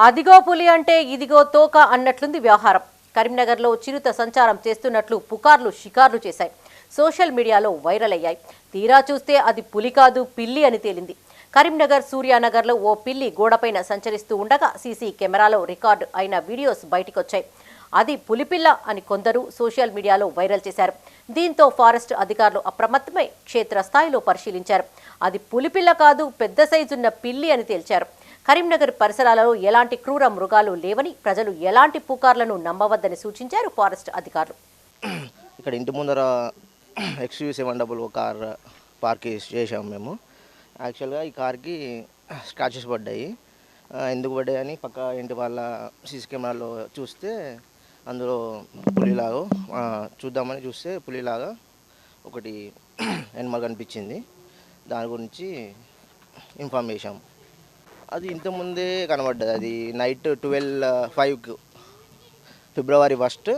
అదిగో పులి అంటే ఇదిగో తోక అన్నట్లుంది వ్యవహారం. కరీంనగర్లో చిరుత సంచారం చేస్తున్నట్లు పుకార్లు షికార్లు చేశాయి. సోషల్ మీడియాలో వైరల్ అయ్యాయి. తీరా చూస్తే అది పులి కాదు, పిల్లి అని తేలింది. కరీంనగర్ సూర్యానగర్లో ఓ పిల్లి గోడపైన సంచరిస్తూ ఉండగా సీసీ కెమెరాలో రికార్డు అయిన వీడియోస్ బయటికొచ్చాయి. అది పులిపిల్ల అని కొందరు సోషల్ మీడియాలో వైరల్ చేశారు. దీంతో ఫారెస్ట్ అధికారులు అప్రమత్తమై క్షేత్రస్థాయిలో పరిశీలించారు. అది పులిపిల్ల కాదు, పెద్ద సైజున్న పిల్లి అని తేల్చారు. కరీంనగర్ పరిసరాలలో ఎలాంటి క్రూర మృగాలు లేవని, ప్రజలు ఎలాంటి పుకార్లను నమ్మవద్దని సూచించారు ఫారెస్ట్ అధికారులు. ఇక్కడ ఇంటి ముందర XUV700 కార్ పార్క్ చేసాము మేము. యాక్చువల్గా ఈ కార్కి స్క్రాచెస్ పడ్డాయి. ఎందుకు పడ్డాయి అని పక్క ఇంటి వాళ్ళ సీసీ కెమెరాలో చూస్తే అందులో పులిలాగా చూద్దామని చూస్తే పులిలాగా ఒకటి ఎనిమల్ కనిపించింది. దాని గురించి ఇన్ఫార్మ్ చేశాము. అది ఇంతకుముందే కనబడ్డది. అది నైట్ 12:05 ఫిబ్రవరి 1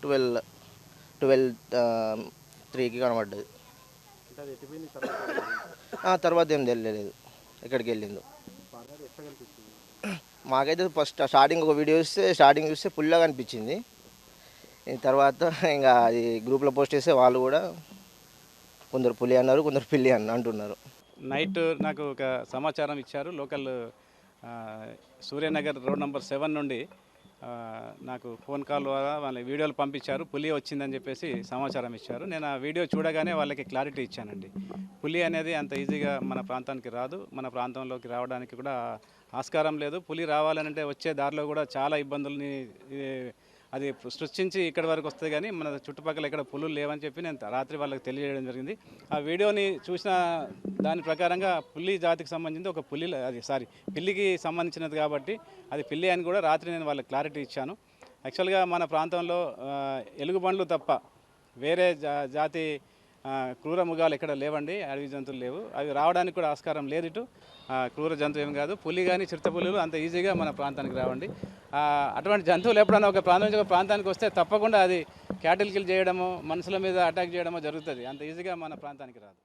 12:03కి కనబడ్డది. తర్వాత ఏం తెలియలేదు ఎక్కడికి వెళ్ళిందో. మాకైతే ఫస్ట్ స్టార్టింగ్ ఒక వీడియో చూస్తే పుల్లాగా అనిపించింది. తర్వాత ఇంకా అది గ్రూప్లో పోస్ట్ చేస్తే వాళ్ళు కూడా కొందరు పులి అన్నారు, కొందరు పిల్లి అంటున్నారు. నైట్ నాకు ఒక సమాచారం ఇచ్చారు. లోకల్ సూర్యనగర్ రోడ్ నెంబర్ 7 నుండి నాకు ఫోన్ కాల్ ద్వారా వాళ్ళ వీడియోలు పంపించారు. పులి వచ్చిందని చెప్పేసి సమాచారం ఇచ్చారు. నేను ఆ వీడియో చూడగానే వాళ్ళకి క్లారిటీ ఇచ్చానండి. పులి అనేది అంత ఈజీగా మన ప్రాంతానికి రాదు. మన ప్రాంతంలోకి రావడానికి కూడా ఆస్కారం లేదు. పులి రావాలంటే వచ్చే దారిలో కూడా చాలా ఇబ్బందుల్ని అది సృష్టించి ఇక్కడి వరకు వస్తుంది. కానీ మన చుట్టుపక్కల ఇక్కడ పులులు లేవని చెప్పి నేను రాత్రి వాళ్ళకి తెలియజేయడం జరిగింది. ఆ వీడియోని చూసిన దాని ప్రకారంగా పులి జాతికి సంబంధించి ఒక పిల్లికి సంబంధించినది కాబట్టి అది పిల్లి అని కూడా రాత్రి నేను వాళ్ళకి క్లారిటీ ఇచ్చాను. యాక్చువల్గా మన ప్రాంతంలో ఎలుగుబండ్లు తప్ప వేరే జాతి క్రూర మృగాలు ఎక్కడ లేవండి. అడవి జంతువులు లేవు. అవి రావడానికి కూడా ఆస్కారం లేదు. ఇటు క్రూర జంతువు ఏం కాదు. పులి కానీ చిరుతపులులు అంత ఈజీగా మన ప్రాంతానికి రావండి. అటువంటి జంతువులు ఎప్పుడైనా ఒక ప్రాంతం నుంచి ఒక ప్రాంతానికి వస్తే తప్పకుండా అది క్యాటిల్ కిల్ చేయడమో, మనుషుల మీద అటాక్ చేయడమో జరుగుతుంది. అంత ఈజీగా మన ప్రాంతానికి రాదు.